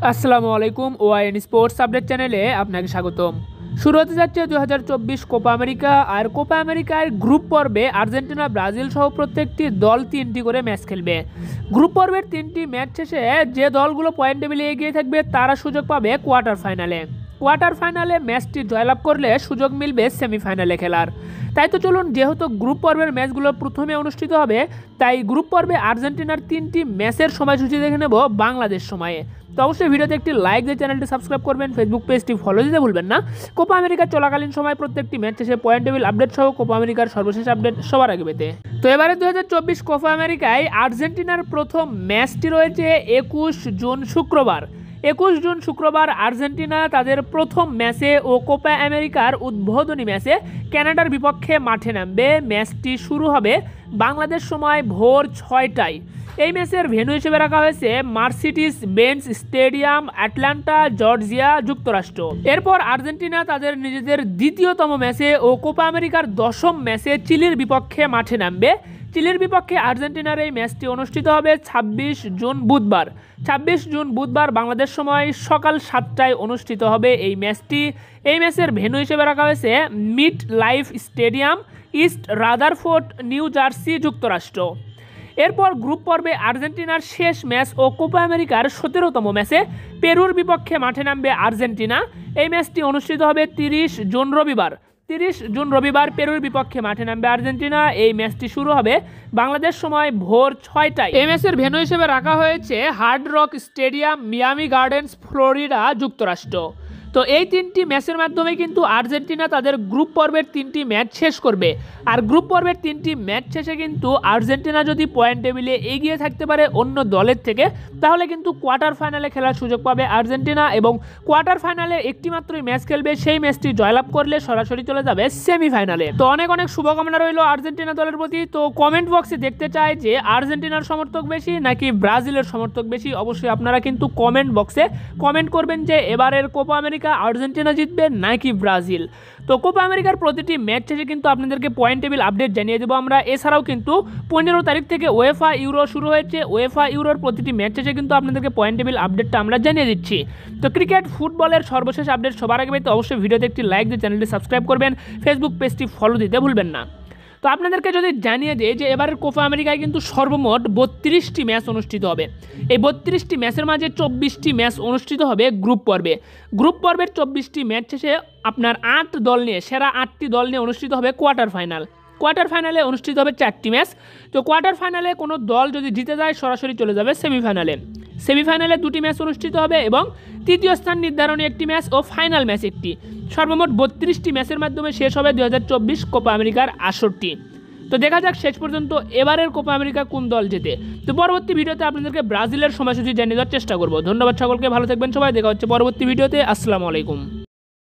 আসসালামু আলাইকুম। ওআইএন sports update চ্যানেলে আপনাকে স্বাগতম। শুরু হতে যাচ্ছে 2024 কোপা আমেরিকা। আর কোপা আমেরিকার গ্রুপ পর্বে আর্জেন্টিনা, ব্রাজিল সহ প্রত্যেকটি দল 3টি করে ম্যাচ খেলবে। গ্রুপ পর্বের 3টি ম্যাচ শেষে যে দলগুলো পয়েন্ট টেবিলে এগিয়ে থাকবে তারা সুযোগ পাবে কোয়ার্টার ফাইনালে। কোয়ার্টার ফাইনালে ম্যাচটি জয়লাভ করলে সুযোগ মিলবে সেমিফাইনালে খেলার। তাই তো চলুন, যেহেতু গ্রুপ পর্বের ম্যাচগুলো প্রথমে অনুষ্ঠিত হবে, তাই গ্রুপ পর্বে আর্জেন্টিনার 3টি ম্যাচের সময়সূচি দেখে নেব বাংলাদেশ সময়ে। তো অবশ্যই ভিডিওতে একটি লাইক দিয়ে চ্যানেলটি সাবস্ক্রাইব করবেন, ফেসবুক পেজটি ফলো দিতে ভুলবেন না। কোপা আমেরিকার চলাকালীন সময় প্রত্যেকটি ম্যাচ শেষে পয়েন্ট টেবিল আপডেট সহ কোপা আমেরিকার সর্বশেষ আপডেট সবার আগে পেতে। তো এবারে 2024 কোপা আমেরিকায় আর্জেন্টিনার প্রথম ম্যাচটি রয়েছে 21 জুন শুক্রবার। 21 জুন শুক্রবার আর্জেন্টিনা তাদের প্রথম ম্যাচে ও কোপা আমেরিকার উদ্বোধনী ম্যাচে কানাডার বিপক্ষে মাঠে নামবে। ম্যাচটি শুরু হবে বাংলাদেশ সময় ভোর 6টায়। এই ম্যাচের ভেন্যু হিসেবে রাখা হয়েছে Mercedes Benz stadium, Atlanta, Georgia, যুক্তরাষ্ট্র। এরপর আর্জেন্টিনা তাদের নিজেদের দ্বিতীয়তম ম্যাচে ও কোপা আমেরিকার 10ম ম্যাচে চিলির বিপক্ষে মাঠে নামবে। চিলির বিপক্ষে আর্জেন্টিনার এই ম্যাচটি অনুষ্ঠিত হবে 26 জুন বুধবার। 26 জুন বুধবার বাংলাদেশ সময় সকাল 7টায় অনুষ্ঠিত হবে এই ম্যাচটি। এই ম্যাচের ভেন্যু হিসেবে রাখা হয়েছে mid life stadium, east Rutherford, new jersey, যুক্তরাষ্ট্র। এরপর গ্রুপ পর্বে আর্জেন্টিনার শেষ ম্যাচ ও কোপা আমেরিকার 17তম ম্যাচে পেরুর বিপক্ষে মাঠে নামবে আর্জেন্টিনা। এই ম্যাচটি অনুষ্ঠিত হবে 30 জুন রবিবার। 30 জুন রবিবার পেরুর বিপক্ষে মাঠে নামবে আর্জেন্টিনা। এই ম্যাচটি শুরু হবে বাংলাদেশ সময় ভোর 6টায়। এই ম্যাচের ভেন্যু হিসেবে রাখা হয়েছে hard rock stadium, Miami gardens, Florida, যুক্তরাষ্ট্র। তো এই 3টি ম্যাচের মাধ্যমে কিন্তু আর্জেন্টিনা তাদের গ্রুপ পর্বের 3টি ম্যাচ শেষ করবে। আর গ্রুপ পর্বের 3টি ম্যাচ শেষে কিন্তু আর্জেন্টিনা যদি পয়েন্ট টেবিলে এগিয়ে থাকতে পারে অন্য দলের থেকে, তাহলে কিন্তু কোয়ার্টার ফাইনালে খেলার সুযোগ পাবে আর্জেন্টিনা এবং কোয়ার্টার ফাইনালে একটি মাত্রই ম্যাচ খেলবে। সেই ম্যাচটি জয়লাভ করলে সরাসরি চলে যাবে সেমিফাইনালে। তো অনেক অনেক শুভকামনা রইল আর্জেন্টিনা দলের প্রতি। তো কমেন্ট বক্সে দেখতে চাই যে আর্জেন্টিনার সমর্থক বেশি নাকি ব্রাজিলের সমর্থক বেশি। অবশ্যই আপনারা কিন্তু কমেন্ট বক্সে কমেন্ট করবেন যে এবারের কোপা আমেরিকা আর্জেন্টিনা জিতবে নাকি ব্রাজিল। তো কোপা আমেরিকার প্রতিটি ম্যাচ শেষে কিন্তু আপনাদেরকে পয়েন্ট টেবিল আপডেট জানিয়ে দেবো আমরা। এছাড়াও কিন্তু 15 তারিখ থেকে ওয়েফা ইউরো শুরু হয়েছে। ওয়েফা ইউরোর প্রতিটি ম্যাচ শেষে কিন্তু আপনাদেরকে পয়েন্ট টেবিল আপডেটটা আমরা জানিয়ে দিচ্ছি। তো ক্রিকেট, ফুটবলের সর্বশেষ আপডেট সবার আগে পেতে অবশ্যই ভিডিওতে একটি লাইক দিয়ে চ্যানেলটি সাবস্ক্রাইব করবেন, ফেসবুক পেজটি ফলো দিতে ভুলবেন না। তো আপনাদেরকে যদি জানিয়ে দেয় যে এবারের কোপা আমেরিকায় কিন্তু সর্বমোট 32টি ম্যাচ অনুষ্ঠিত হবে। এই 32টি ম্যাচের মাঝে 24টি ম্যাচ অনুষ্ঠিত হবে গ্রুপ পর্বে। গ্রুপ পর্বের 24টি ম্যাচ শেষে আপনার 8 দল নিয়ে, সেরা 8টি দল নিয়ে অনুষ্ঠিত হবে কোয়ার্টার ফাইনাল। কোয়ার্টার ফাইনালে অনুষ্ঠিত হবে 4টি ম্যাচ। তো কোয়ার্টার ফাইনালে কোনো দল যদি জিতে যায় সরাসরি চলে যাবে সেমিফাইনালে। সেমিফাইনালে 2টি ম্যাচ অনুষ্ঠিত হবে এবং তৃতীয় স্থান নির্ধারণী একটি ম্যাচ ও ফাইনাল ম্যাচ একটি। সর্বমোট 32টি ম্যাচের মাধ্যমে শেষ হবে 2024 কোপা আমেরিকার আসরটি। তো দেখা যাক শেষ পর্যন্ত এবারের কোপা আমেরিকা কোন দল জেতে। তো পরবর্তী ভিডিওতে আপনাদেরকে ব্রাজিলের সময়সূচি জানিয়ে দেওয়ার চেষ্টা করব। ধন্যবাদ সকলকে, ভালো থাকবেন সবাই। দেখা হচ্ছে পরবর্তী ভিডিওতে। আসসালামু আলাইকুম।